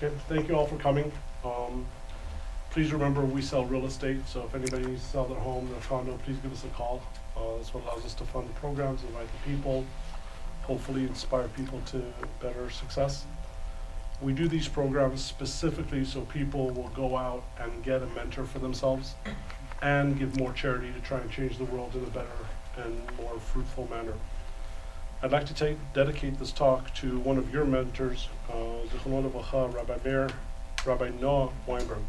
Okay, thank you all for coming. Please remember we sell real estate, so if anybody needs to sell their home, their condo, please give us a call. That's what allows us to fund the programs, invite the people, hopefully inspire people to better success. We do these programs specifically so people will go out and get a mentor for themselves and give more charity to try and change the world in a better and more fruitful manner. I'd like to dedicate this talk to one of your mentors, Rabbi Noah Weinberg.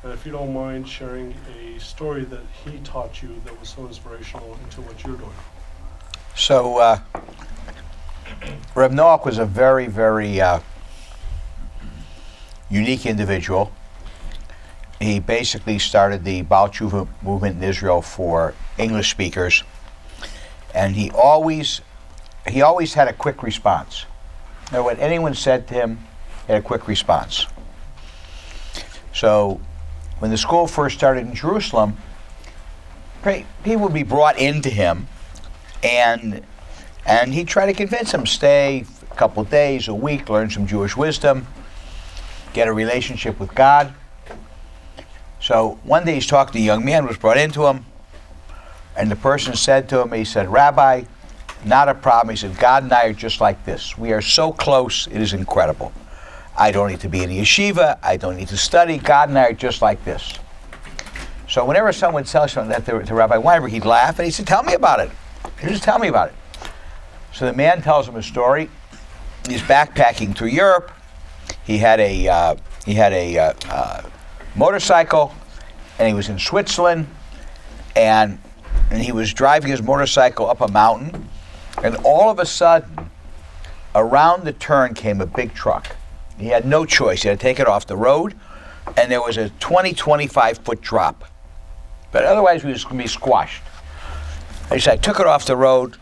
And if you don't mind sharing a story that he taught you that was so inspirational into what you're doing. So, Reb Noah was a very, very unique individual. He basically started the Baal Tshuva movement in Israel for English speakers, and he always had a quick response. No, what anyone said to him, he had a quick response. So, when the school first started in Jerusalem, people would be brought into him, and he tried to convince them, stay a couple of days, a week, learn some Jewish wisdom, get a relationship with God. So one day he's talking, a young man was brought into him, and the person said to him, he said, Rabbi, not a problem. He said, God and I are just like this. We are so close, it is incredible. I don't need to be in a yeshiva. I don't need to study. God and I are just like this. So whenever someone would tell something that to Rabbi Weinberg, he'd laugh, and he said, tell me about it. Just tell me about it. So the man tells him a story. He's backpacking through Europe. He had a motorcycle, and he was in Switzerland, and he was driving his motorcycle up a mountain, and all of a sudden, around the turn came a big truck. He had no choice. He had to take it off the road, and there was a 25 foot drop. But otherwise, we was going to be squashed. He said, I took it off the road.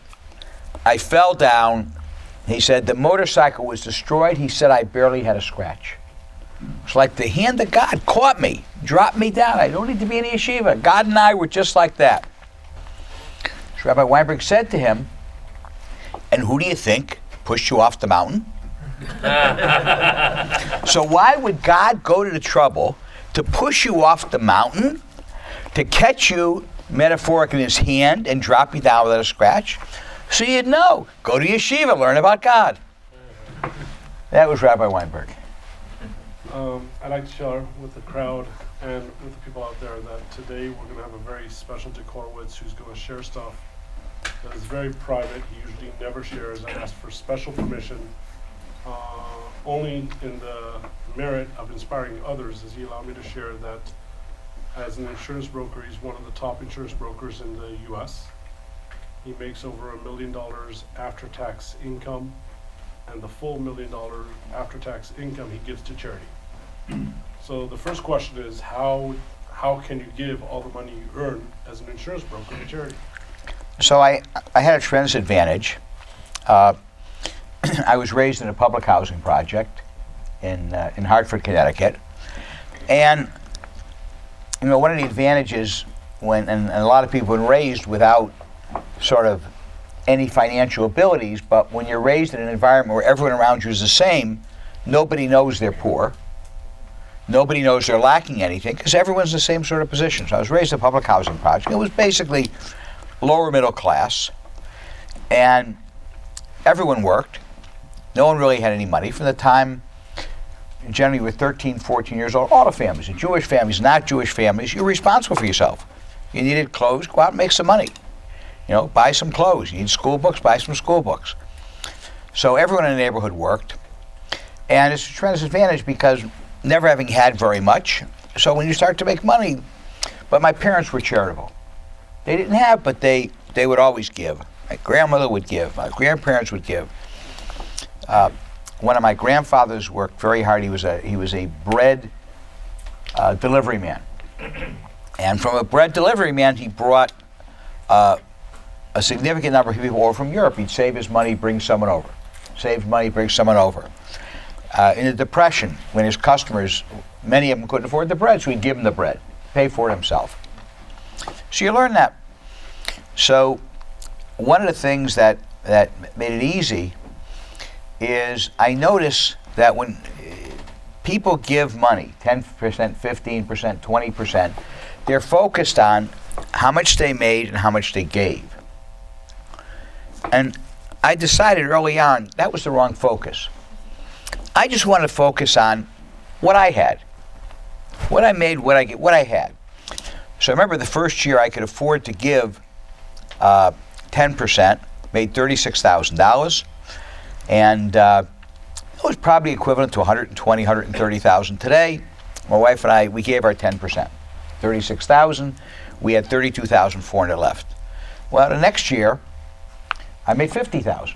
I fell down. He said, the motorcycle was destroyed. He said, I barely had a scratch. It's like the hand of God caught me, dropped me down. I don't need to be in a yeshiva. God and I were just like that. So Rabbi Weinberg said to him, and who do you think pushed you off the mountain? So why would God go to the trouble to push you off the mountain, to catch you metaphorically in his hand and drop you down without a scratch? So you'd know. Go to yeshiva, learn about God. That was Rabbi Weinberg. I'd like to share with the crowd and with the people out there that today we're going to have a very special Dick Horowitz who's going to share stuff that is very private. He usually never shares. I asked for special permission. Only in the merit of inspiring others does he allow me to share that as an insurance broker, he's one of the top insurance brokers in the U.S. He makes over $1 million after-tax income, and the full $1 million after-tax income he gives to charity. So the first question is, how can you give all the money you earn as an insurance broker to charity? So I had a tremendous advantage. I was raised in a public housing project in Hartford, Connecticut, and one of the advantages and a lot of people have been raised without sort of any financial abilities, but when you're raised in an environment where everyone around you is the same, nobody knows they're poor. Nobody knows they're lacking anything because everyone's in the same sort of position. So I was raised in a public housing project. It was basically lower middle class, and everyone worked. No one really had any money. From the time, generally you were 13, 14 years old, all the families, the Jewish families, not Jewish families, you're responsible for yourself. You needed clothes, go out and make some money. Buy some clothes. You need school books, buy some school books. So everyone in the neighborhood worked. And it's a tremendous advantage because never having had very much, so when you start to make money, but my parents were charitable. They didn't have, but they would always give. My grandmother would give. My grandparents would give. One of my grandfathers worked very hard. He was a bread delivery man. And from a bread delivery man, he brought a significant number of people over from Europe. He'd save his money, bring someone over. Save money, bring someone over. In the Depression, when his customers, many of them couldn't afford the bread, so he'd give them the bread, pay for it himself. So you learn that. So one of the things that made it easy is I noticed that when people give money, 10%, 15%, 20%, they're focused on how much they made and how much they gave. And I decided early on that was the wrong focus. I just wanted to focus on what I had. What I made, what I had. So I remember the first year I could afford to give 10%, made $36,000, and it was probably equivalent to $120,000, $130,000 today. My wife and I, we gave our 10%, $36,000. We had $32,400 left. Well, the next year, I made $50,000.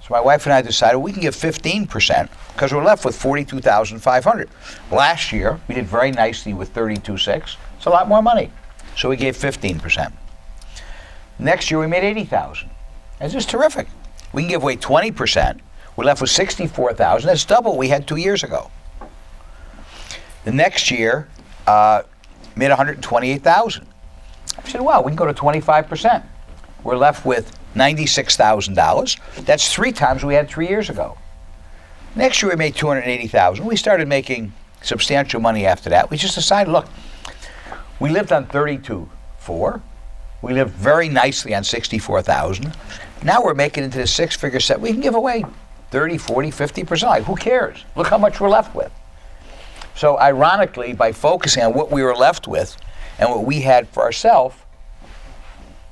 So my wife and I decided we can give 15% because we're left with $42,500. Last year, we did very nicely with $32,600. It's a lot more money. So we gave 15%. Next year, we made $80,000. That's just terrific. We can give away 20%. We're left with $64,000. That's double what we had 2 years ago. The next year, made $128,000. I said, wow, we can go to 25%. We're left with $96,000. That's 3 times what we had 3 years ago. Next year we made $280,000. We started making substantial money after that. We just decided, look, we lived on $32,400. We lived very nicely on $64,000. Now we're making into the 6-figure set. We can give away 30, 40, 50%. Like, who cares? Look how much we're left with. So ironically, by focusing on what we were left with and what we had for ourselves,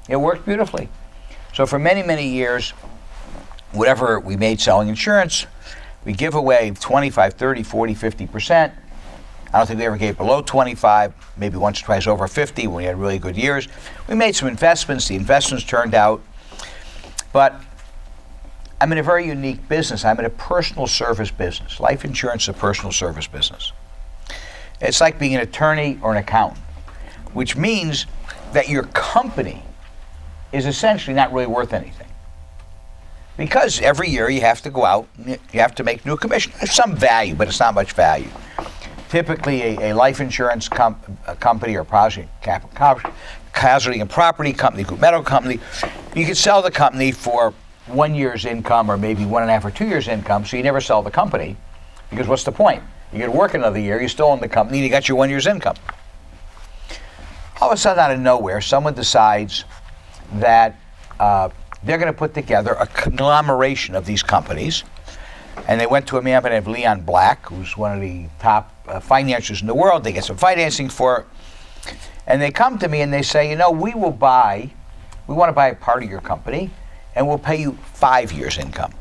it worked beautifully. So for many, many years, whatever we made selling insurance, we give away 25, 30, 40, 50%. I don't think we ever gave below 25, maybe once or twice over 50 when we had really good years. We made some investments. The investments turned out. But I'm in a very unique business. I'm in a personal service business. Life insurance is a personal service business. It's like being an attorney or an accountant, which means that your company is essentially not really worth anything. Because every year you have to go out and you have to make new commission. There's some value, but it's not much value. Typically a life insurance company or casualty and property company, group medical company, you can sell the company for 1 year's income or maybe 1.5 or 2 years' income, so you never sell the company, because what's the point? You get to work another year, you still own the company, and you got your 1 year's income. All of a sudden, out of nowhere, someone decides that they're going to put together a conglomeration of these companies, and they went to a man by the name of Leon Black, who's one of the top financiers in the world. They get some financing for it, and they come to me and they say, you know, we want to buy a part of your company, and we'll pay you 5 years' income.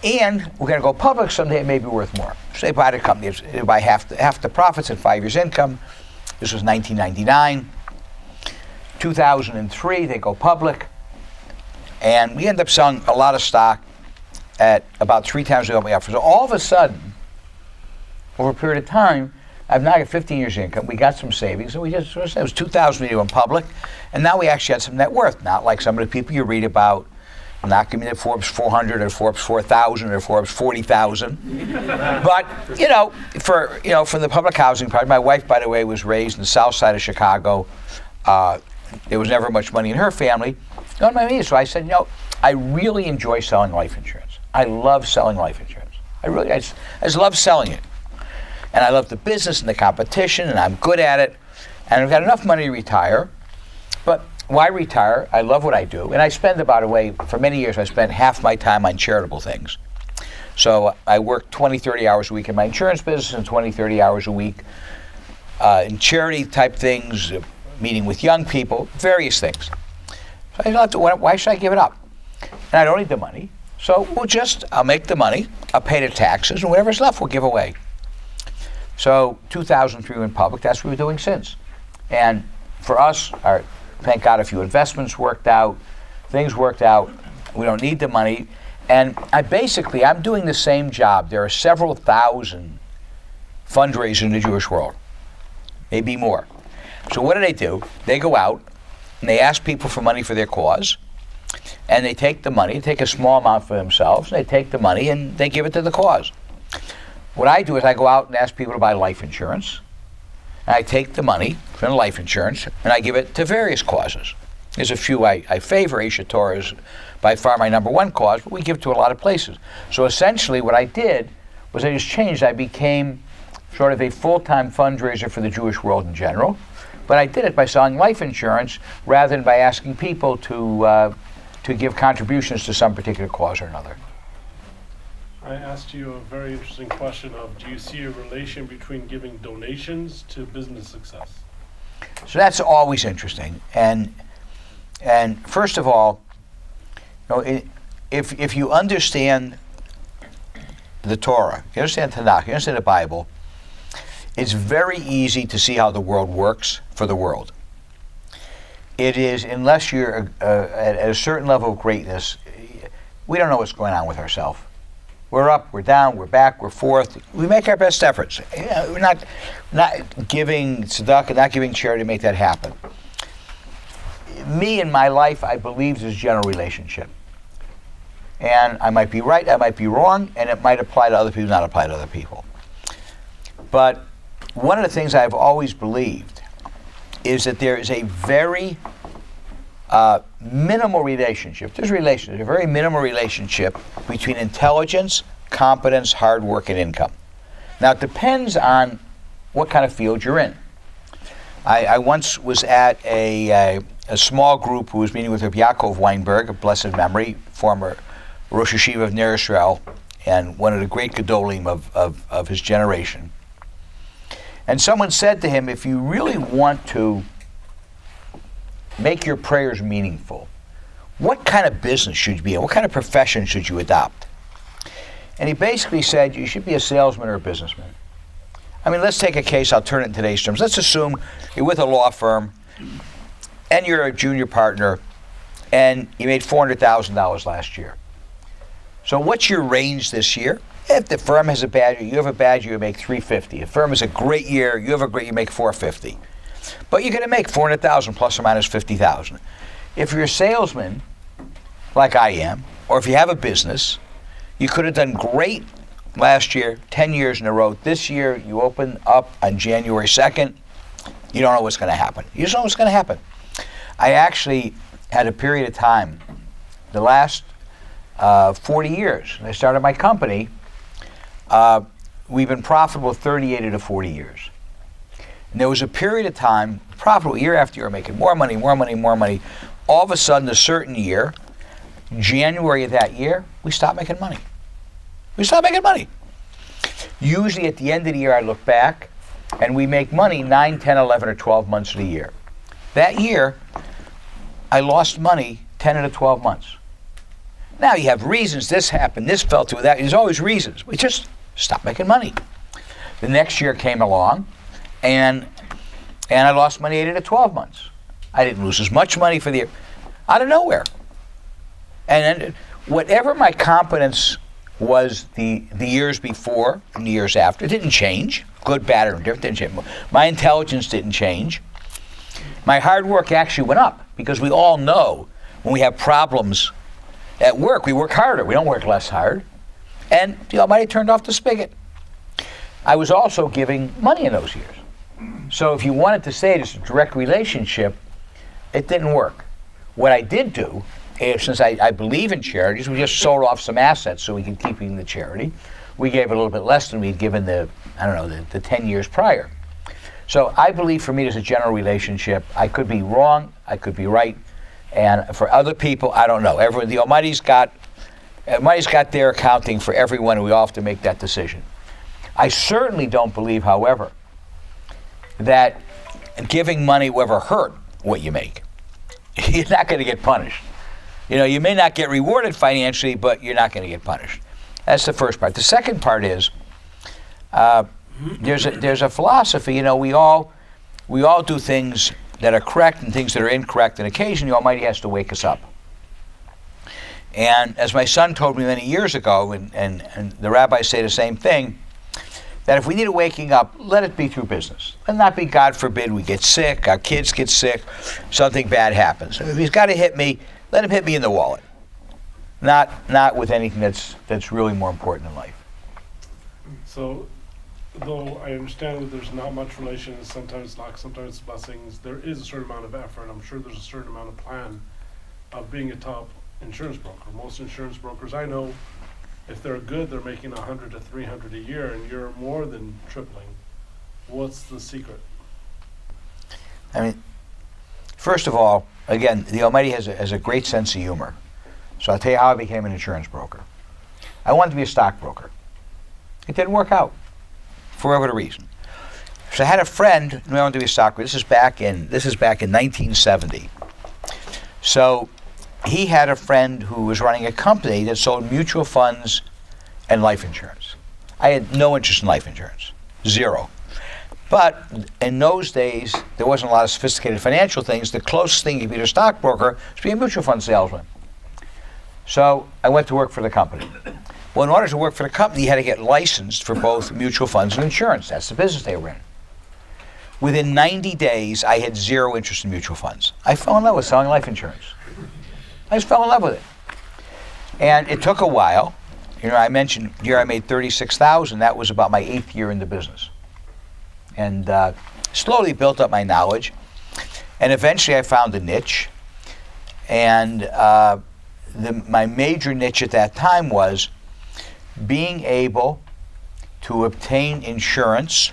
And we're going to go public someday, it may be worth more. So they buy the company, they buy half the profits and 5 years' income. This was 1999. 2003, they go public, and we end up selling a lot of stock at about 3 times the offer. So all of a sudden, over a period of time, I've now got 15 years income. We got some savings, and it was 2000 we went public, and now we actually had some net worth. Not like some of the people you read about, not giving it Forbes 400 or Forbes 4000 or Forbes 40,000. But from the public housing part, my wife, by the way, was raised in the south side of Chicago. There was never much money in her family. No money. So I said, I really enjoy selling life insurance. I love selling life insurance. I just love selling it. And I love the business and the competition, and I'm good at it. And I've got enough money to retire. But why retire? I love what I do. And I spend for many years, I spent half my time on charitable things. So I work 20, 30 hours a week in my insurance business and 20, 30 hours a week in charity type things, meeting with young people, various things. So I thought, why should I give it up? And I don't need the money. So I'll make the money, I'll pay the taxes, and whatever's left we'll give away. So 2003 went public, that's what we're doing since. And for us, thank God a few investments worked out, things worked out, we don't need the money. And I'm doing the same job. There are several thousand fundraisers in the Jewish world, maybe more. So what do? They go out and they ask people for money for their cause, and they take the money, take a small amount for themselves, and they take the money and they give it to the cause. What I do is I go out and ask people to buy life insurance, and I take the money from the life insurance and I give it to various causes. There's a few I favor. Isha Torah is by far my number one cause, but we give to a lot of places. So essentially what I did was I just changed. I became sort of a full-time fundraiser for the Jewish world in general, but I did it by selling life insurance rather than by asking people to give contributions to some particular cause or another. I asked you a very interesting question of, do you see a relation between giving donations to business success? So that's always interesting. And first of all, if you understand the Torah, you understand Tanakh, you understand the Bible, it's very easy to see how the world works for the world. It is, unless you're at a certain level of greatness, we don't know what's going on with ourselves. We're up, we're down, we're back, we're forth. We make our best efforts. We're not giving tzedakah, not giving charity to make that happen. Me in my life, I believe there's a general relationship. And I might be right, I might be wrong, and it might apply to other people, not apply to other people. But one of the things I've always believed is that there is a very minimal relationship. There's a very minimal relationship between intelligence, competence, hard work, and income. Now, it depends on what kind of field you're in. I once was at a small group who was meeting with Rabbi Yaakov Weinberg, of blessed memory, former Rosh Hashiva of Ner Yisrael, and one of the great Gedolim of his generation. And someone said to him, if you really want to make your prayers meaningful, what kind of business should you be in? What kind of profession should you adopt? And he basically said, you should be a salesman or a businessman. I mean, let's take a case, I'll turn it in today's terms. Let's assume you're with a law firm, and you're a junior partner, and you made $400,000 last year. So what's your range this year? If the firm has a bad year, you have a bad year, you make $350. If the firm has a great year, you have a great year, you make $450. But you're going to make $400,000 plus or minus $50,000. If you're a salesman, like I am, or if you have a business, you could have done great last year, 10 years in a row. This year, you open up on January 2nd, you don't know what's going to happen. You just don't know what's going to happen. I actually had a period of time, the last 40 years, when I started my company, we've been profitable 38 of the 40 years. And there was a period of time, profitable year after year, making more money. All of a sudden, a certain year, January of that year, we stopped making money. Usually at the end of the year, I look back, and we make money 9, 10, 11, or 12 months of the year. That year, I lost money 10 of the 12 months. Now you have reasons, this happened, this fell through, that. There's always reasons. We just stopped making money. The next year came along, and I lost money 8 of the 12 months. I didn't lose as much money for the year, out of nowhere. And then whatever my competence was the years before and the years after, it didn't change. Good, bad, or different, didn't change. My intelligence didn't change. My hard work actually went up, because we all know when we have problems at work, we work harder. We don't work less hard. And the Almighty turned off the spigot. I was also giving money in those years. So if you wanted to say it's a direct relationship, it didn't work. What I did do, since I believe in charities, we just sold off some assets so we could keep in the charity. We gave a little bit less than we'd given the 10 years prior. So I believe for me there's a general relationship. I could be wrong, I could be right. And for other people, I don't know. The Almighty's got their accounting for everyone, and we all have to make that decision. I certainly don't believe, however, that giving money will ever hurt what you make. You're not going to get punished. You may not get rewarded financially, but you're not going to get punished. That's the first part. The second part is there's a philosophy. We all do things that are correct and things that are incorrect, and occasionally the Almighty has to wake us up. And as my son told me many years ago, and the rabbis say the same thing, that if we need a waking up, let it be through business. Let it not be, God forbid, we get sick, our kids get sick, something bad happens. If he's got to hit me, let him hit me in the wallet. Not with anything that's really more important in life. So, though I understand that there's not much relation, sometimes luck, sometimes blessings, there is a certain amount of effort. I'm sure there's a certain amount of plan of being a top insurance broker. Most insurance brokers I know If they're good, they're making 100 to 300 a year, and you're more than tripling. What's the secret? I mean, first of all, again, the Almighty has a great sense of humor. So I'll tell you how I became an insurance broker. I wanted to be a stockbroker. It didn't work out for whatever reason. So I had a friend who wanted to be a stockbroker. This is back in 1970. So he had a friend who was running a company that sold mutual funds and life insurance. I had no interest in life insurance, zero. But in those days, there wasn't a lot of sophisticated financial things. The closest thing you could be to a stockbroker was be a mutual fund salesman. So I went to work for the company. Well, in order to work for the company, you had to get licensed for both mutual funds and insurance. That's the business they were in. Within 90 days, I had zero interest in mutual funds. I fell in love with selling life insurance. I just fell in love with it. And it took a while. You know, I mentioned the year I made $36,000. That was about my 8th year in the business. And slowly built up my knowledge. And eventually I found a niche. And my major niche at that time was being able to obtain insurance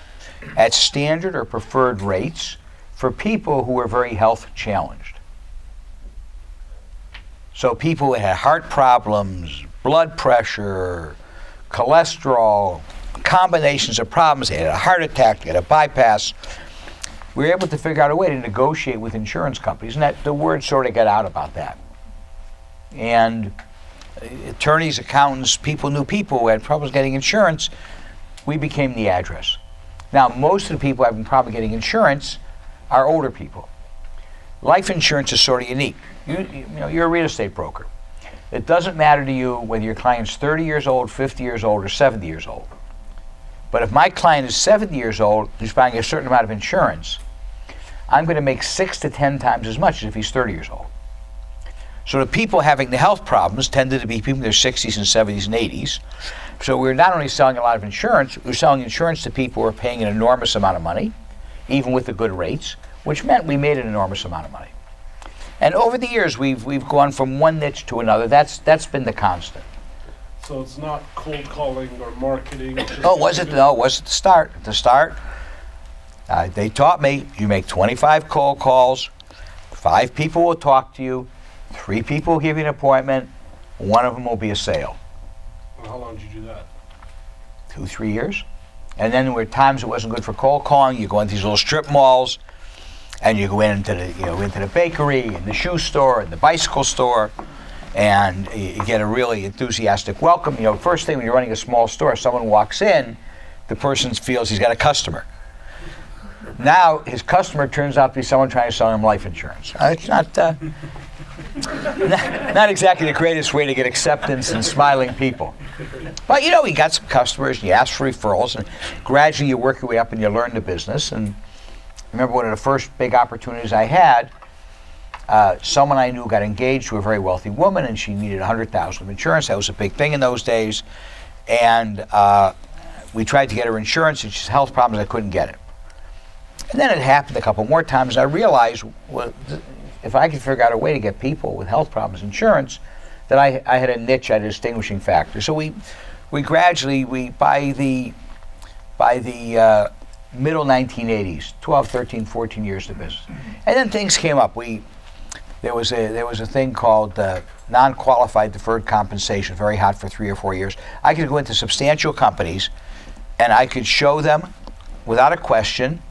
at standard or preferred rates for people who were very health challenged. So people who had heart problems, blood pressure, cholesterol, combinations of problems. They had a heart attack, they had a bypass. We were able to figure out a way to negotiate with insurance companies, and that the word sort of got out about that. And attorneys, accountants, people knew people who had problems getting insurance. We became the address. Now, most of the people who have been probably getting insurance are older people. Life insurance is sort of unique. You know, you're a real estate broker. It doesn't matter to you whether your client's 30 years old, 50 years old, or 70 years old. But if my client is 70 years old, who's buying a certain amount of insurance, I'm going to make 6 to 10 times as much as if he's 30 years old. So the people having the health problems tended to be people in their 60s and 70s and 80s. So we're not only selling a lot of insurance, we're selling insurance to people who are paying an enormous amount of money, even with the good rates, which meant we made an enormous amount of money. And over the years, we've gone from one niche to another. That's been the constant. So it's not cold calling or marketing. Oh, was it? No, it was at the start. At the start, they taught me you make 25 cold calls, 5 people will talk to you, 3 people will give you an appointment, 1 of them will be a sale. And how long did you do that? 2, 3 years. And then there were times it wasn't good for cold calling. You go into these little strip malls, and you go into the bakery and the shoe store and the bicycle store, and you get a really enthusiastic welcome. You know, first thing when you're running a small store, someone walks in, the person feels he's got a customer. Now his customer turns out to be someone trying to sell him life insurance. It's not exactly the greatest way to get acceptance and smiling people. But you know, you got some customers, and you ask for referrals, and gradually you work your way up and you learn the business. And I remember one of the first big opportunities I had, someone I knew got engaged to a very wealthy woman, and she needed $100,000 of insurance. That was a big thing in those days. And we tried to get her insurance, and she had health problems. I couldn't get it. And then it happened a couple more times. And I realized, well, if I could figure out a way to get people with health problems insurance, that I had a niche, I had a distinguishing factor. So we gradually, by the middle 1980s, 12, 13, 14 years of business. And then things came up. There was a thing called non-qualified deferred compensation, very hot for 3 or 4 years. I could go into substantial companies and I could show them without a question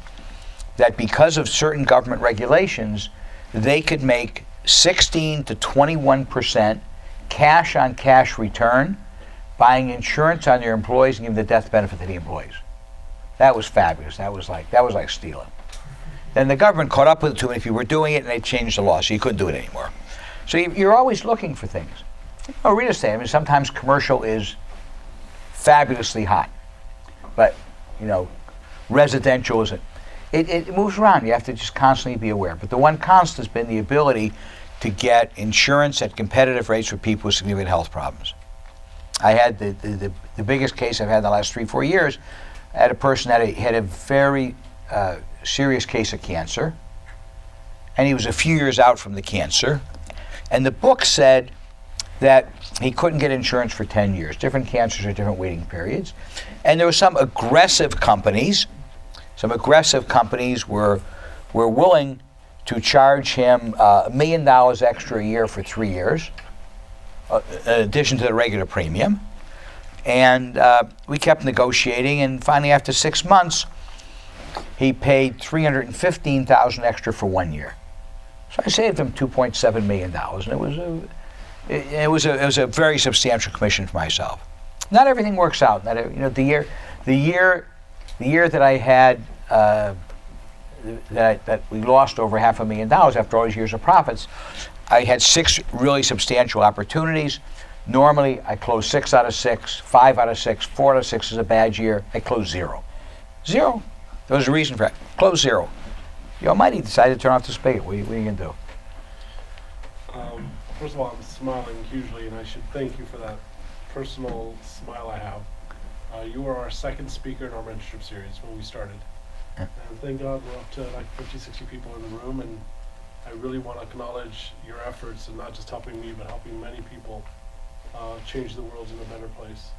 that because of certain government regulations, they could make 16 to 21% cash on cash return buying insurance on their employees and giving the death benefit to the employees. That was fabulous. That was like stealing. Then the government caught up with it too many people were doing it, and they changed the law, so you couldn't do it anymore. So you're always looking for things. Oh, real estate, I mean, sometimes commercial is fabulously hot, but you know, residential isn't. It moves around. You have to just constantly be aware. But the one constant has been the ability to get insurance at competitive rates for people with significant health problems. I had the biggest case I've had in the last 3, 4 years. I had a person that had a very serious case of cancer, and he was a few years out from the cancer. And the book said that he couldn't get insurance for 10 years. Different cancers are different waiting periods. And there were some aggressive companies were willing to charge him $1 million extra a year for 3 years, in addition to the regular premium. And we kept negotiating, and finally after 6 months, he paid $315,000 extra for 1 year. So I saved him $2.7 million, and it was a very substantial commission for myself. Not everything works out. The year that I had that we lost over $500,000 after all these years of profits, I had 6 really substantial opportunities. Normally, I close 6 out of 6, 5 out of 6, 4 out of 6 is a bad year. I close 0. 0. There was a reason for that. Close 0. The Almighty decided to turn off the spigot. What are you going to do? First of all, I'm smiling hugely, and I should thank you for that personal smile I have. You were our second speaker in our mentorship series when we started. Yeah. And thank God we're up to like 50, 60 people in the room, and I really want to acknowledge your efforts in not just helping me, but helping many people change the world in a better place.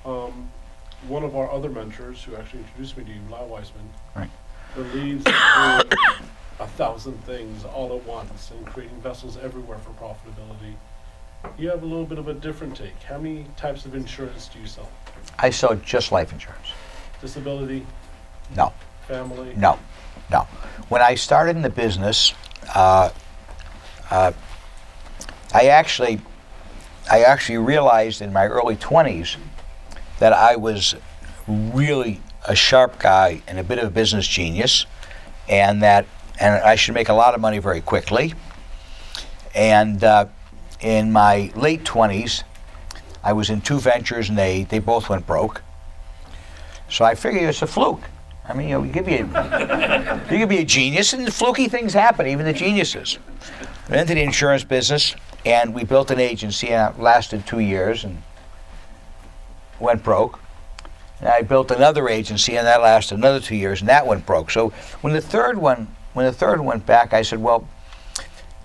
One of our other mentors, who actually introduced me to you, Lau Weissman, Right. believes in doing 1,000 things all at once and creating vessels everywhere for profitability. You have a little bit of a different take. How many types of insurance do you sell? I sell just life insurance. Disability? No. Family? No. When I started in the business, I actually realized in my early 20s that I was really a sharp guy and a bit of a business genius, and I should make a lot of money very quickly. And in my late 20s, I was in 2 ventures, and they both went broke. So I figured it's a fluke. I mean, you could be a genius, and fluky things happen, even the geniuses. I went into the insurance business, and we built an agency, and it lasted 2 years and went broke. And I built another agency, and that lasted another 2 years, and that went broke. So when the third one went back, I said, well,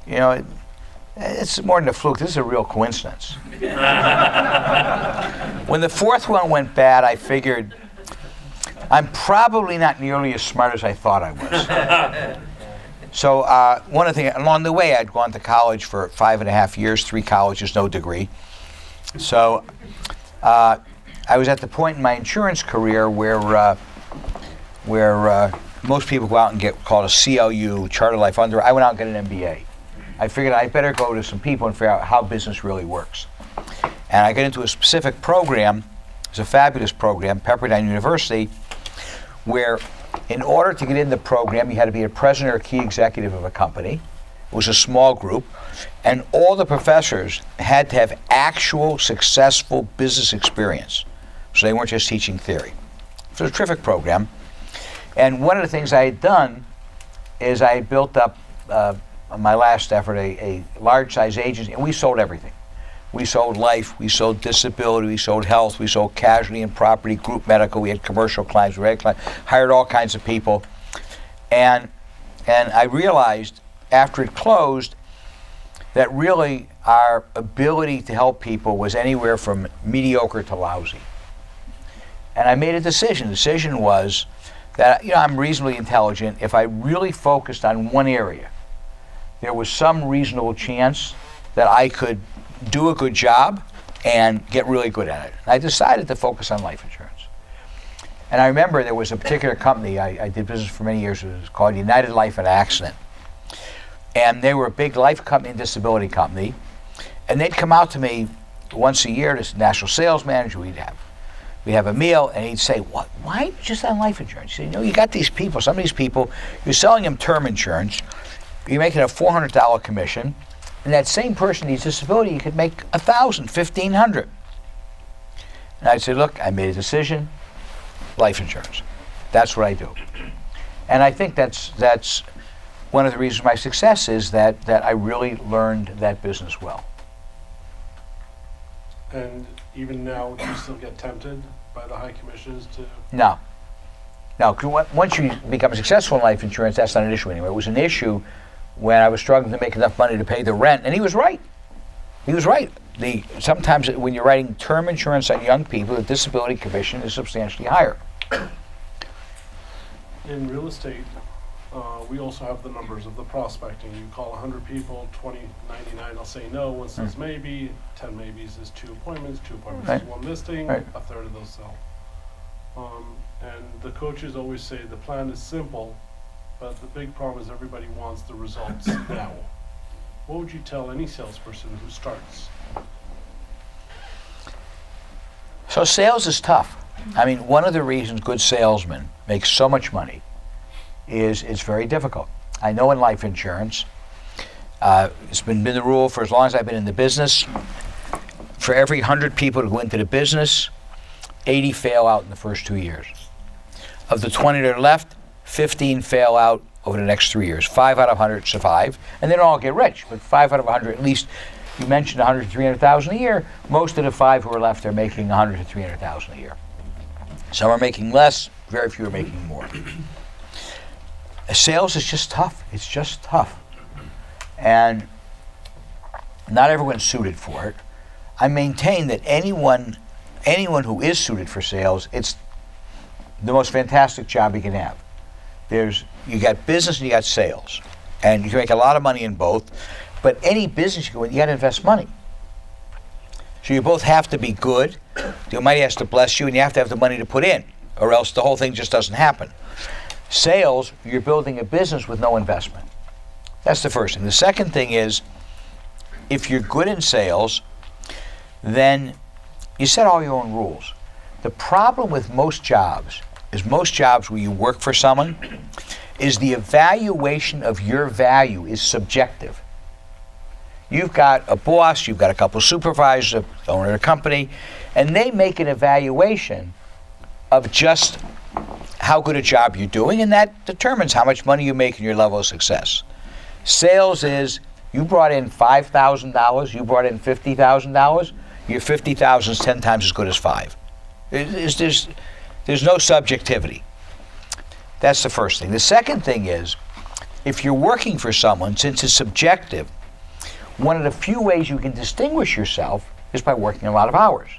it's more than a fluke. This is a real coincidence. When the fourth one went bad, I figured I'm probably not nearly as smart as I thought I was. So one of the things, along the way, I'd gone to college for 5.5 years, 3 colleges, no degree. So I was at the point in my insurance career where most people go out and get called a CLU, Charter Life Under. I went out and got an MBA. I figured I better go to some people and figure out how business really works. And I got into a specific program. It's a fabulous program, Pepperdine University, where in order to get in the program, you had to be a president or key executive of a company. It was a small group. And all the professors had to have actual successful business experience. So they weren't just teaching theory. So it was a terrific program. And one of the things I had done is I had built up, on my last effort, a large-size agency, and we sold everything. We sold life, we sold disability, we sold health, we sold casualty and property, group medical, we had commercial clients, we had clients, hired all kinds of people. And I realized after it closed that really our ability to help people was anywhere from mediocre to lousy. And I made a decision. The decision was that I'm reasonably intelligent. If I really focused on one area, there was some reasonable chance that I could do a good job and get really good at it. And I decided to focus on life insurance. And I remember there was a particular company, I did business for many years, it was called United Life and Accident. And they were a big life company and disability company. And they'd come out to me once a year, this national sales manager, we'd have a meal, and he'd say, "What? Why just on life insurance?" He said, "You got these people, some of these people, you're selling them term insurance, you're making a $400 commission, and that same person needs disability, you could make $1,000, $1,500. And I'd say, "Look, I made a decision, life insurance. That's what I do." And I think that's one of the reasons my success is that I really learned that business well. And even now, do you still get tempted by the high commissions to? No. 'Cause once you become successful in life insurance, that's not an issue anymore. It was an issue when I was struggling to make enough money to pay the rent, and he was right. he was right. Sometimes when you're writing term insurance on young people, the disability commission is substantially higher. In real estate, we also have the numbers of the prospecting. You call 100 people, 20, 99 will say no, one says maybe, 10 maybes is 2 appointments, 2 appointments Right. is 1 listing, Right. a third of those sell. And the coaches always say the plan is simple, but the big problem is everybody wants the results now. What would you tell any salesperson who starts? So sales is tough. I mean, one of the reasons good salesmen make so much money is it's very difficult. I know in life insurance, it's been the rule for as long as I've been in the business. For every 100 people who go into the business, 80 fail out in the first 2 years. Of the 20 that are left, 15 fail out over the next 3 years. 5 out of 100 survive, and they don't all get rich, but 5 out of 100 at least. You mentioned 100 to 300,000 a year. Most of the 5 who are left are making 100 to 300,000 a year. Some are making less. Very few are making more. Sales is just tough. It's just tough, and not everyone's suited for it. I maintain that anyone who is suited for sales, it's the most fantastic job you can have. You got business and you got sales, and you can make a lot of money in both. But any business you go in, you got to invest money. So you both have to be good. The Almighty has to bless you, and you have to have the money to put in, or else the whole thing just doesn't happen. Sales, you're building a business with no investment. That's the first thing. The second thing is, if you're good in sales, then you set all your own rules. The problem with most jobs where you work for someone is the evaluation of your value is subjective. You've got a boss, you've got a couple of supervisors, the owner of the company, and they make an evaluation of just how good a job you're doing, and that determines how much money you make and your level of success. Sales is, you brought in $5,000, you brought in $50,000, your $50,000 is 10 times as good as 5. There's no subjectivity. That's the first thing. The second thing is, if you're working for someone, since it's subjective, one of the few ways you can distinguish yourself is by working a lot of hours.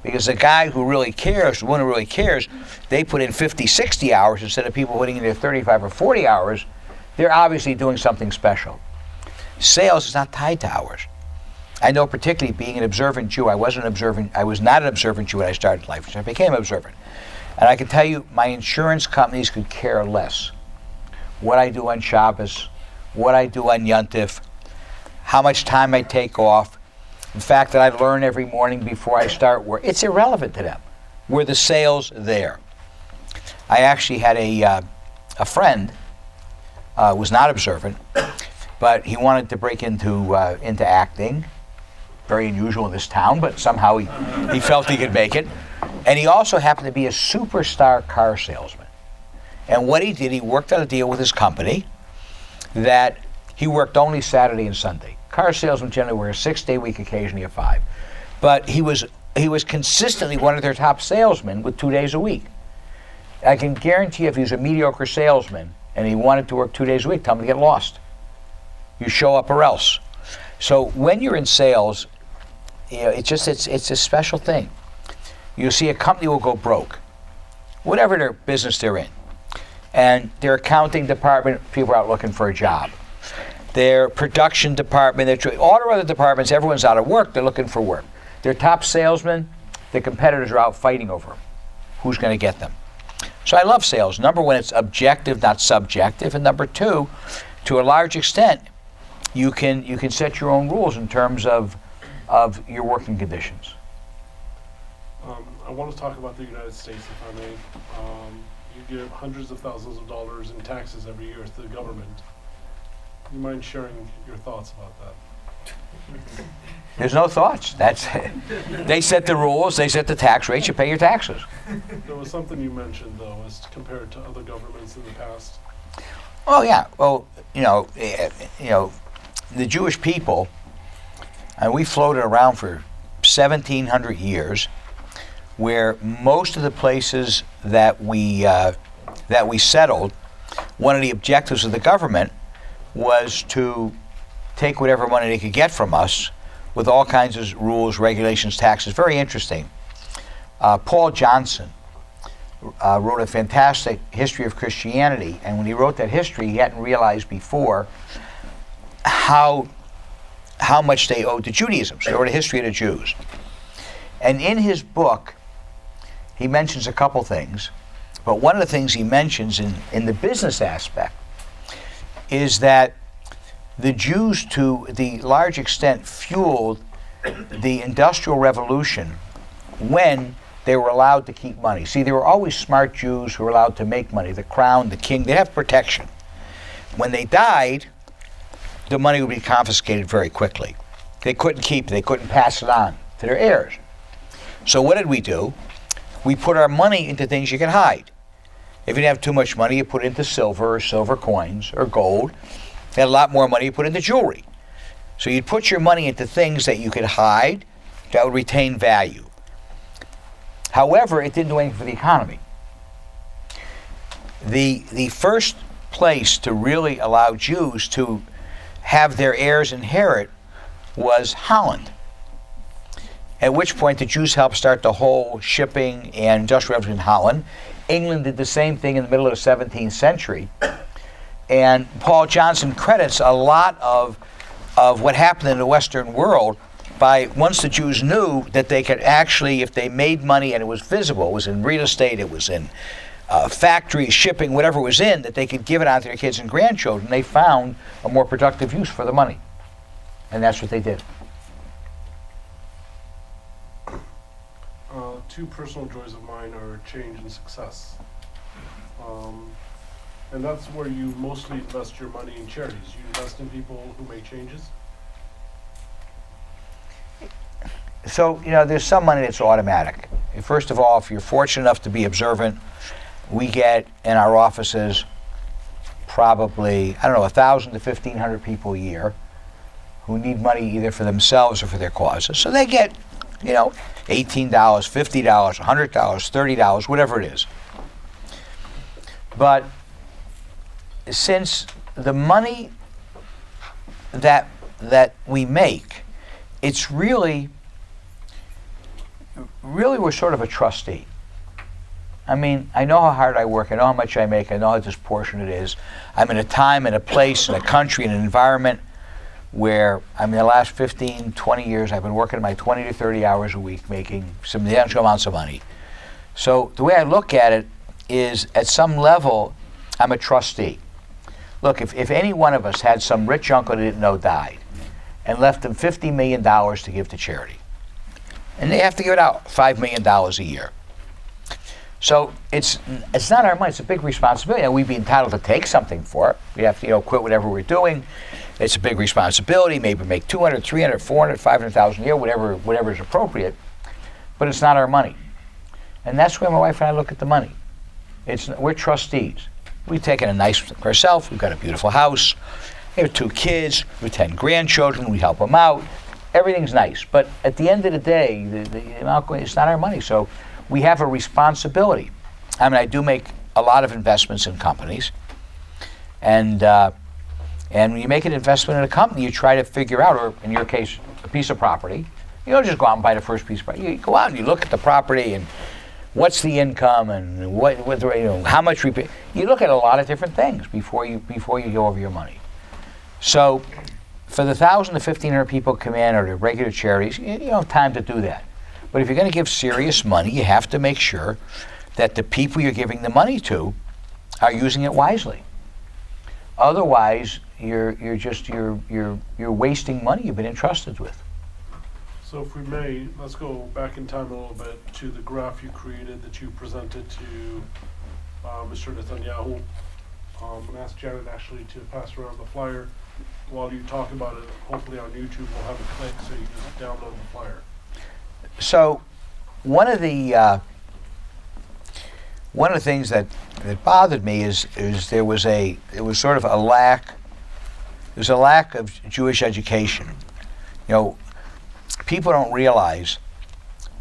Because the guy who really cares, the one who really cares, they put in 50, 60 hours instead of people putting in their 35 or 40 hours. They're obviously doing something special. Sales is not tied to hours. I know, particularly being an observant Jew, I was not an observant Jew when I started life insurance. I became observant. And I can tell you, my insurance companies could care less what I do on Shabbos, what I do on Yontif, how much time I take off. In fact, that I learn every morning before I start work. It's irrelevant to them. Were the sales there? I actually had a friend, was not observant, but he wanted to break into acting. Very unusual in this town, but somehow he felt he could make it. And he also happened to be a superstar car salesman. And what he did, he worked out a deal with his company that he worked only Saturday and Sunday. Car salesmen generally work a 6-day week, occasionally a 5. But he was consistently one of their top salesmen with 2 days a week. I can guarantee if he was a mediocre salesman and he wanted to work 2 days a week, tell him to get lost. You show up or else. So when you're in sales, it's a special thing. You'll see a company will go broke, whatever their business they're in. And their accounting department, people are out looking for a job. Their production department, all their other departments, everyone's out of work, they're looking for work. Their top salesmen, the competitors are out fighting over them. Who's going to get them? So I love sales. Number one, it's objective, not subjective. And number two, to a large extent, you can set your own rules in terms of your working conditions. I want to talk about the United States, if I may. You give hundreds of thousands of dollars in taxes every year to the government. You mind sharing your thoughts about that? There's no thoughts. They set the rules, they set the tax rates, you pay your taxes. There was something you mentioned, though, as compared to other governments in the past. Oh yeah. Well, the Jewish people, and we floated around for 1,700 years, where most of the places that we settled, one of the objectives of the government was to take whatever money they could get from us, with all kinds of rules, regulations, taxes. Very interesting. Paul Johnson wrote a fantastic history of Christianity, and when he wrote that history, he hadn't realized before how much they owed to Judaism. So he wrote a history of the Jews. And in his book, he mentions a couple things, but one of the things he mentions in the business aspect is that the Jews, to the large extent, fueled the Industrial Revolution when they were allowed to keep money. See, there were always smart Jews who were allowed to make money. The crown, the king, they have protection. When they died, the money would be confiscated very quickly. They couldn't keep it. They couldn't pass it on to their heirs. So what did we do? We put our money into things you could hide. If you didn't have too much money, you put it into silver or silver coins or gold. If you had a lot more money, you put it into jewelry. So you'd put your money into things that you could hide that would retain value. However, it didn't do anything for the economy. The first place to really allow Jews to have their heirs inherit was Holland. At which point the Jews helped start the whole shipping and industrial revolution in Holland. England did the same thing in the middle of the 17th century. And Paul Johnson credits a lot of what happened in the Western world by once the Jews knew that they could actually, if they made money and it was visible, it was in real estate, it was in factories, shipping, whatever it was in, that they could give it out to their kids and grandchildren, they found a more productive use for the money. And that's what they did. Two personal joys of mine are change and success. And that's where you mostly invest your money in charities. You invest in people who make changes. So, there's some money that's automatic. First of all, if you're fortunate enough to be observant, we get in our offices probably, 1,000 to 1,500 people a year who need money either for themselves or for their causes. So they get, $18, $50, $100, $30, whatever it is. But since the money that we make, it's really we're sort of a trustee. I mean, I know how hard I work, I know how much I make, I know how disproportionate it is. I'm in a time, in a place, in a country, in an environment where, the last 15, 20 years, I've been working my 20 to 30 hours a week, making substantial amounts of money. So the way I look at it is, at some level, I'm a trustee. Look, if any one of us had some rich uncle that didn't know died and left them $50 million to give to charity, and they have to give it out $5 million a year. So it's not our money, it's a big responsibility, and we'd be entitled to take something for it. We have to quit whatever we're doing. It's a big responsibility, maybe make $200,000, $300,000, $400,000, $500,000 a year, whatever is appropriate, but it's not our money. And that's where my wife and I look at the money. We're trustees. We've taken a nice for ourselves, we've got a beautiful house, we have 2 kids, we have 10 grandchildren, we help them out, everything's nice. But at the end of the day, the amount going, it's not our money, so we have a responsibility. I do make a lot of investments in companies, and when you make an investment in a company, you try to figure out, or in your case, a piece of property. You don't just go out and buy the first piece of property. You go out and you look at the property and what's the income and how much repay. You look at a lot of different things before you go over your money. So, for the 1,000 to 1,500 people come in, or the regular charities, you don't have time to do that. But if you're going to give serious money, you have to make sure that the people you're giving the money to are using it wisely. Otherwise, you're wasting money you've been entrusted with. So if we may, let's go back in time a little bit to the graph you created that you presented to Mr. Netanyahu. And ask Janet actually to pass around the flyer while you talk about it. Hopefully on YouTube we'll have a click so you just download the flyer. So one of the things that bothered me is there was sort of a lack of Jewish education. People don't realize,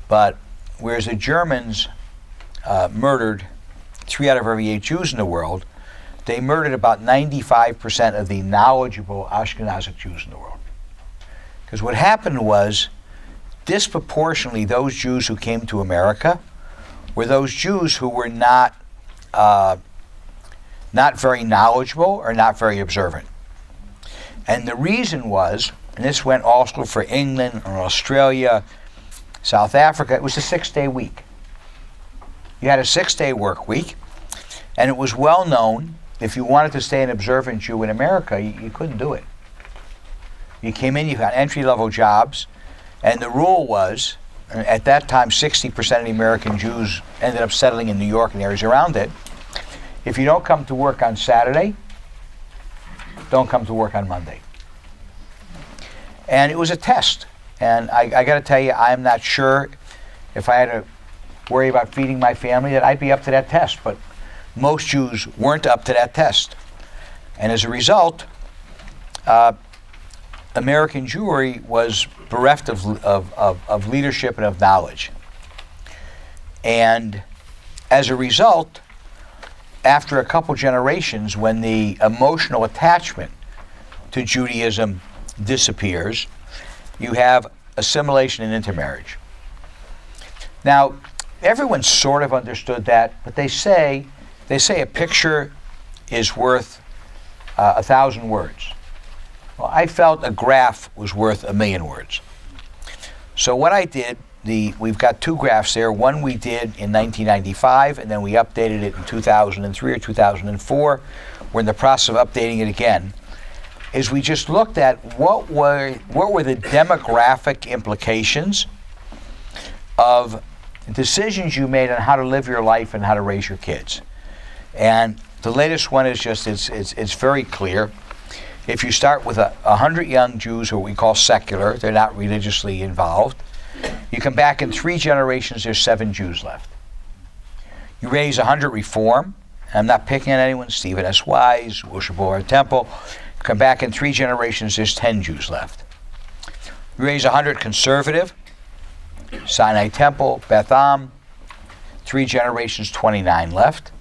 but whereas the Germans murdered 3 out of every 8 Jews in the world, they murdered about 95% of the knowledgeable Ashkenazic Jews in the world. Because what happened was, disproportionately, those Jews who came to America were those Jews who were not very knowledgeable or not very observant. And the reason was, and this went also for England or Australia, South Africa, it was a 6-day week. You had a 6-day work week, and it was well known, if you wanted to stay an observant Jew in America, you couldn't do it. You came in, you got entry-level jobs, and the rule was, at that time, 60% of the American Jews ended up settling in New York and the areas around it. If you don't come to work on Saturday, don't come to work on Monday. And it was a test. And I got to tell you, I'm not sure if I had to worry about feeding my family that I'd be up to that test. But most Jews weren't up to that test. And as a result, American Jewry was bereft of leadership and of knowledge. And as a result, after a couple generations, when the emotional attachment to Judaism disappears, you have assimilation and intermarriage. Now, everyone sort of understood that, but they say a picture is worth 1,000 words. Well, I felt a graph was worth 1,000,000 words. So what I did, we've got 2 graphs there. One we did in 1995, and then we updated it in 2003 or 2004. We're in the process of updating it again. Is we just looked at what were the demographic implications of decisions you made on how to live your life and how to raise your kids. And the latest one is just, it's very clear. If you start with 100 young Jews who we call secular, they're not religiously involved, you come back in 3 generations, there's 7 Jews left. You raise 100 Reform, and I'm not picking on anyone, Stephen S. Wise, worship our temple, come back in 3 generations, there's 10 Jews left. You raise 100 Conservative, Sinai Temple, Beth Am, 3 generations, 29 left.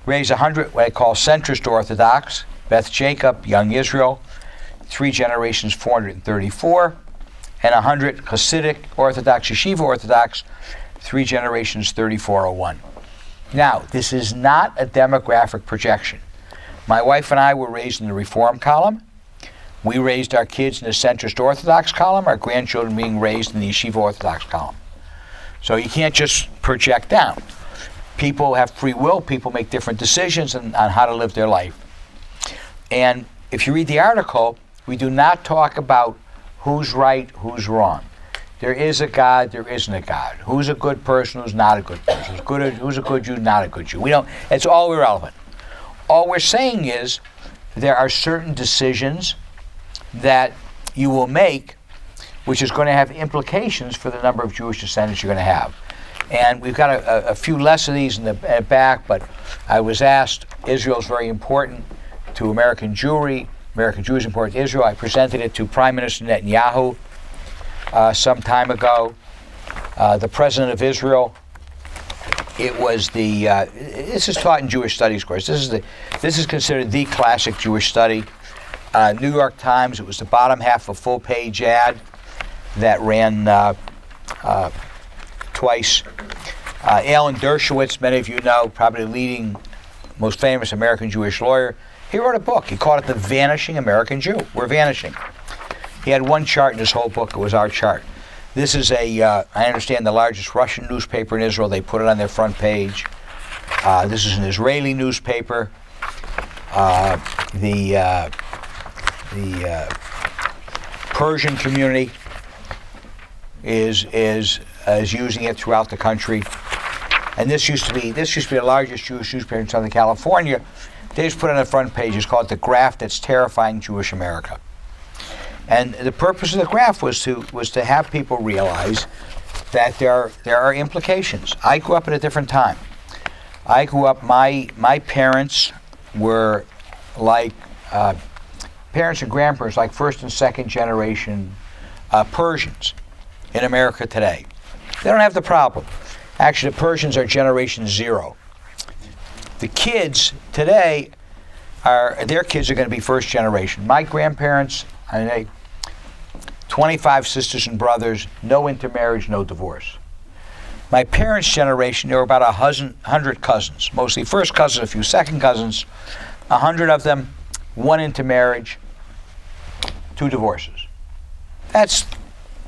Raise 100 what I call centrist Orthodox, Beth Jacob, Young Israel, 3 generations, 434, and 100 Hasidic Orthodox, Yeshiva Orthodox, 3 generations, 3401. Now, this is not a demographic projection. My wife and I were raised in the Reform column. We raised our kids in the centrist Orthodox column, our grandchildren being raised in the Yeshiva Orthodox column. So you can't just project down. People have free will, people make different decisions on how to live their life. And if you read the article, we do not talk about who's right, who's wrong. There is a God, there isn't a God. Who's a good person, who's not a good person. Who's a good Jew, not a good Jew. It's all irrelevant. All we're saying is there are certain decisions that you will make which is going to have implications for the number of Jewish descendants you're going to have. And we've got a few less of these in the back, but I was asked, Israel is very important to American Jewry. American Jew is important to Israel. I presented it to Prime Minister Netanyahu some time ago. The President of Israel, it was this is taught in Jewish studies course. This is considered the classic Jewish study. New York Times, it was the bottom half of a full-page ad that ran twice. Alan Dershowitz, many of you know, probably the leading, most famous American Jewish lawyer, he wrote a book. He called it The Vanishing American Jew. We're vanishing. He had one chart in his whole book. It was our chart. This is I understand, the largest Russian newspaper in Israel. They put it on their front page. This is an Israeli newspaper. The Persian community is using it throughout the country. And this used to be the largest Jewish newspaper in Southern California. They just put it on the front page. It's called The Graph That's Terrifying Jewish America. And the purpose of the graph was to have people realize that there are implications. I grew up at a different time. I grew up, my parents were like parents and grandparents, like 1st and 2nd generation Persians in America today. They don't have the problem. Actually, the Persians are generation 0. The kids today, their kids are going to be 1st generation. My grandparents, 25 sisters and brothers, no intermarriage, no divorce. My parents' generation, there were about 100 cousins, mostly first cousins, a few second cousins, 100 of them, 1 intermarriage, 2 divorces. That's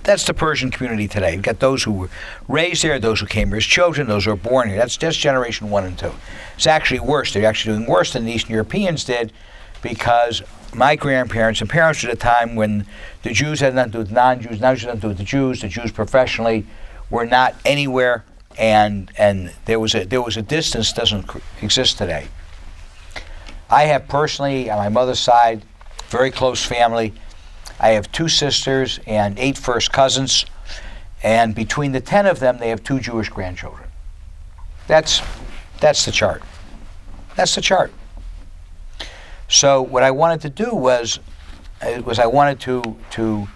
the Persian community today. You've got those who were raised there, those who came here as children, those who were born here. That's just generation 1 and 2. It's actually worse. They're actually doing worse than the Eastern Europeans did, because my grandparents and parents at a time when the Jews had nothing to do with non-Jews, non-Jews had nothing to do with the Jews professionally were not anywhere, and there was a distance that doesn't exist today. I have personally, on my mother's side, very close family. I have 2 sisters and 8 first cousins, and between the 10 of them, they have 2 Jewish grandchildren. That's the chart. That's the chart. So what I wanted to do was I wanted to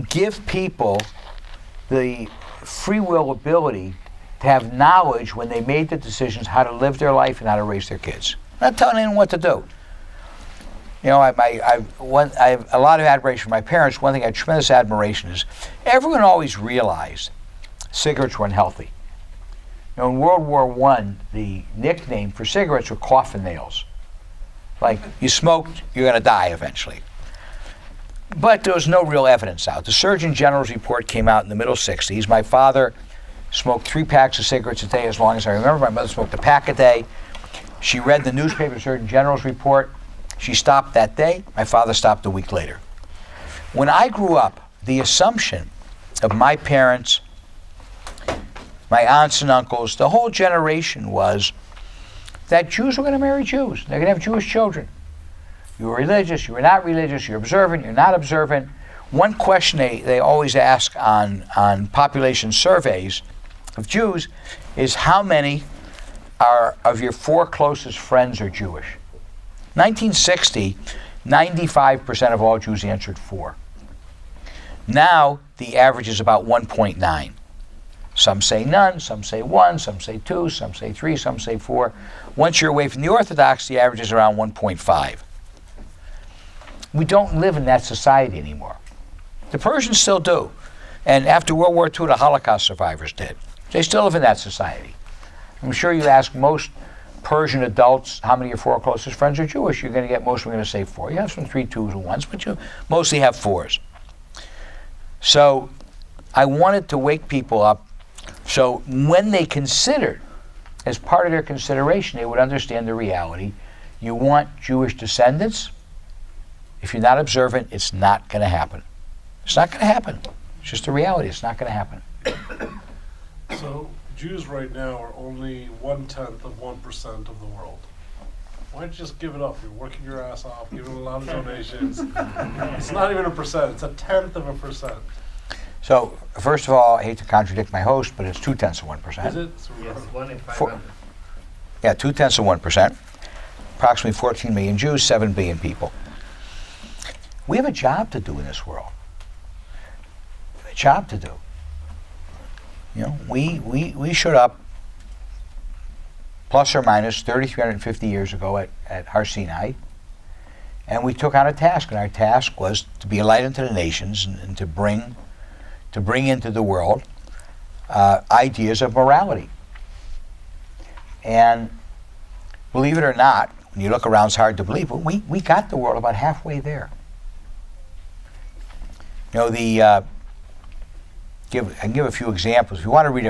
give people the free will ability to have knowledge when they made the decisions how to live their life and how to raise their kids. I'm not telling anyone what to do. You know, I have a lot of admiration for my parents. One thing I have tremendous admiration is everyone always realized cigarettes were unhealthy. You know, in World War I, the nickname for cigarettes were coffin nails. Like, you smoked, you're going to die eventually. But there was no real evidence out. The Surgeon General's report came out in the middle 60s. My father smoked 3 packs of cigarettes a day as long as I remember. My mother smoked a pack a day. She read the newspaper Surgeon General's report. She stopped that day. My father stopped a week later. When I grew up, the assumption of my parents, my aunts and uncles, the whole generation was that Jews were going to marry Jews. They're going to have Jewish children. You were religious, you were not religious, you're observant, you're not observant. One question they always ask on population surveys of Jews is how many of your 4 closest friends are Jewish. 1960, 95% of all Jews answered 4. Now, the average is about 1.9. Some say none, some say 1, some say 2, some say 3, some say 4. Once you're away from the Orthodox, the average is around 1.5. We don't live in that society anymore. The Persians still do. And after World War II, the Holocaust survivors did. They still live in that society. I'm sure you ask most Persian adults how many of your 4 closest friends are Jewish. You're going to get most of them going to say 4. You have some 3 2s and 1s, but you mostly have 4s. So I wanted to wake people up so when they considered, as part of their consideration, they would understand the reality. You want Jewish descendants? If you're not observant, it's not going to happen. It's not going to happen. It's just a reality. It's not going to happen. So Jews right now are only 1/10 of 1% of the world. Why don't you just give it up? You're working your ass off, giving a lot of donations. It's not even a percent. It's 1/10%. So, first of all, I hate to contradict my host, but it's 2/10 of 1%. Is it? So Yes, 1 in 500. Yeah, 2/10 of 1%. Approximately 14 million Jews, 7 billion people. We have a job to do in this world. We have a job to do. You know, we showed up plus or minus 3,350 years ago at Har Sinai, and we took on a task, and our task was to be a light unto the nations and to bring into the world ideas of morality. And believe it or not, when you look around, it's hard to believe, but we got the world about halfway there. You know, I can give a few examples. If you want to read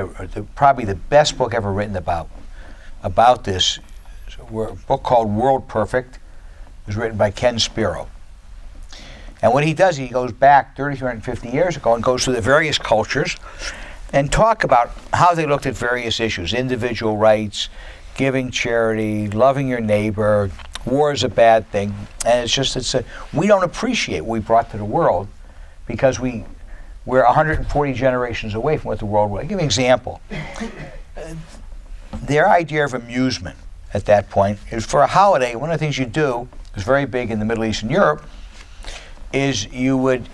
probably the best book ever written about this, a book called World Perfect. It was written by Ken Spiro. And what he does, he goes back 3,350 years ago and goes through the various cultures and talk about how they looked at various issues, individual rights, giving charity, loving your neighbor, war is a bad thing. And we don't appreciate what we brought to the world because we're 140 generations away from what the world was. I'll give you an example. Their idea of amusement at that point is for a holiday, one of the things you do, is very big in the Middle East and Europe, is you'd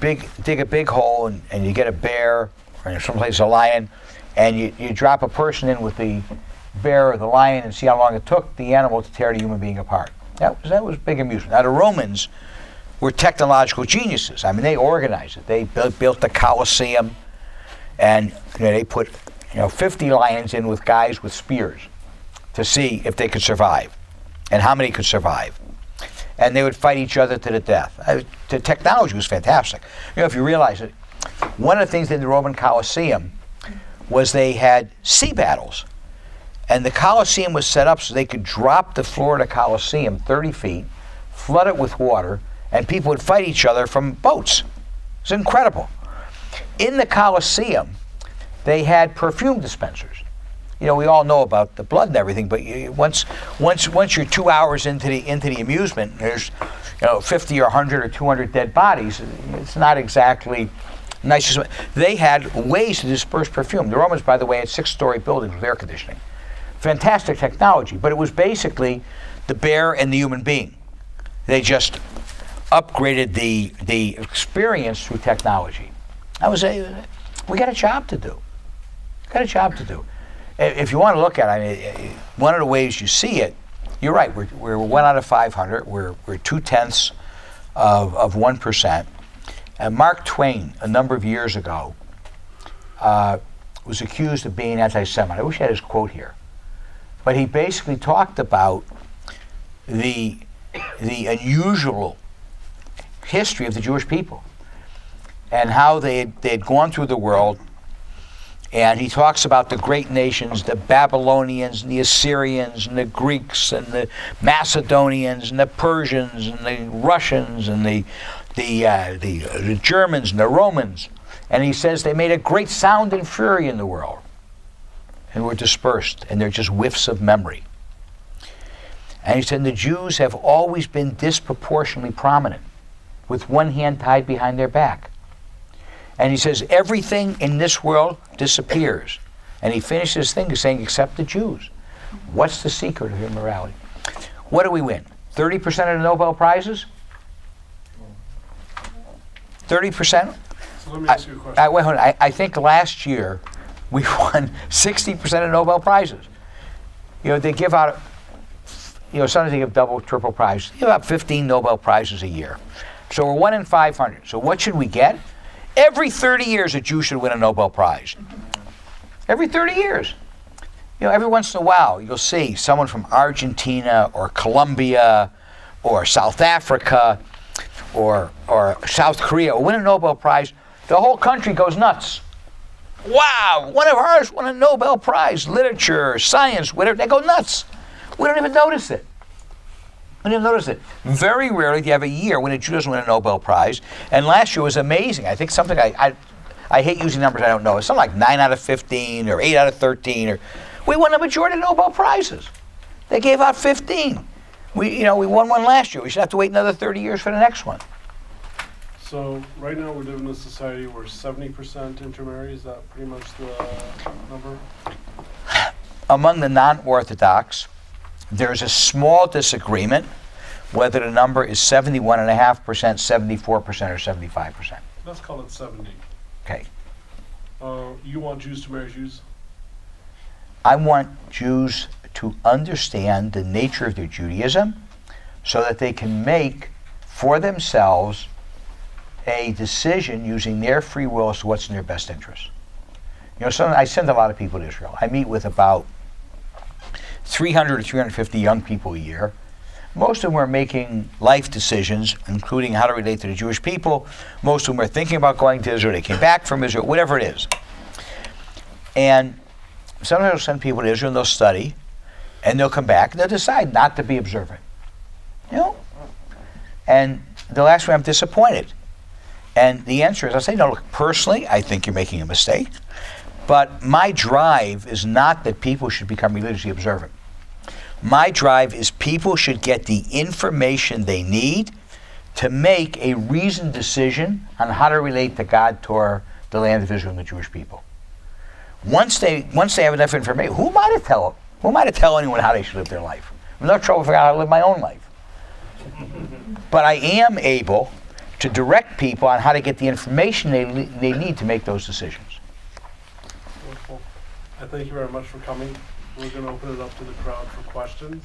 dig a big hole and you get a bear, or in some places a lion, and you drop a person in with the bear or the lion and see how long it took the animal to tear the human being apart. That was big amusement. Now the Romans were technological geniuses. I mean, they organized it. They built the Colosseum, and they put 50 lions in with guys with spears to see if they could survive and how many could survive. And they would fight each other to the death. The technology was fantastic. If you realize it, one of the things in the Roman Colosseum was they had sea battles. And the Colosseum was set up so they could drop the floor of the Colosseum 30 feet, flood it with water, and people would fight each other from boats. It's incredible. In the Colosseum, they had perfume dispensers. We all know about the blood and everything, but once you're 2 hours into the amusement, there's 50 or 100 or 200 dead bodies. It's not exactly nice. They had ways to disperse perfume. The Romans, by the way, had 6-story buildings with air conditioning. Fantastic technology, but it was basically the bear and the human being. They just upgraded the experience through technology. We got a job to do. If you want to look at it, one of the ways you see it, you're right. We're 1 out of 500. We're 0.2 of 1%. And Mark Twain, a number of years ago, was accused of being anti-Semite. I wish I had his quote here, but he basically talked about the unusual history of the Jewish people and how they had gone through the world. And he talks about the great nations, the Babylonians and the Assyrians and the Greeks and the Macedonians and the Persians and the Russians and the Germans and the Romans. And he says they made a great sound and fury in the world and were dispersed, and they're just whiffs of memory. And he said the Jews have always been disproportionately prominent, with one hand tied behind their back. And he says, everything in this world disappears. And he finishes his thing saying, except the Jews. What's the secret of immorality? What do we win? 30% of the Nobel Prizes? 30%? So let me ask you a question. Wait, hold on. I think last year we won 60% of Nobel Prizes. They give out, sometimes they give double, triple prizes. They give out 15 Nobel Prizes a year. So we're 1 in 500. So what should we get? Every 30 years, a Jew should win a Nobel Prize. Every 30 years. Every once in a while, you'll see someone from Argentina or Colombia or South Africa or South Korea will win a Nobel Prize. The whole country goes nuts. Wow, one of ours won a Nobel Prize, literature, science, whatever. They go nuts. We don't even notice it. Very rarely do you have a year when a Jew doesn't win a Nobel Prize. And last year was amazing. I think something I hate using numbers I don't know. It's something like 9 out of 15 or 8 out of 13. We won a majority of Nobel Prizes. They gave out 15. We won one last year. We should have to wait another 30 years for the next one. So right now we live in a society where 70% intermarry. Is that pretty much the number? Among the non-Orthodox, there's a small disagreement whether the number is 71.5%, 74%, or 75%. Let's call it 70. Okay. You want Jews to marry Jews? I want Jews to understand the nature of their Judaism so that they can make for themselves a decision using their free will as to what's in their best interest. I send a lot of people to Israel. I meet with about 300 or 350 young people a year. Most of them are making life decisions, including how to relate to the Jewish people. Most of them are thinking about going to Israel. They came back from Israel, whatever it is. And sometimes I'll send people to Israel and they'll study, and they'll come back and they'll decide not to be observant. And they'll ask me, I'm disappointed. And the answer is, I'll say, no, look, personally, I think you're making a mistake. But my drive is not that people should become religiously observant. My drive is people should get the information they need to make a reasoned decision on how to relate to God, Torah, the land of Israel, and the Jewish people. Once they have enough information, who am I to tell them? Who am I to tell anyone how they should live their life? I'm no trouble figuring out how to live my own life. But I am able to direct people on how to get the information they need to make those decisions. Wonderful. I thank you very much for coming. We're going to open it up to the crowd for questions.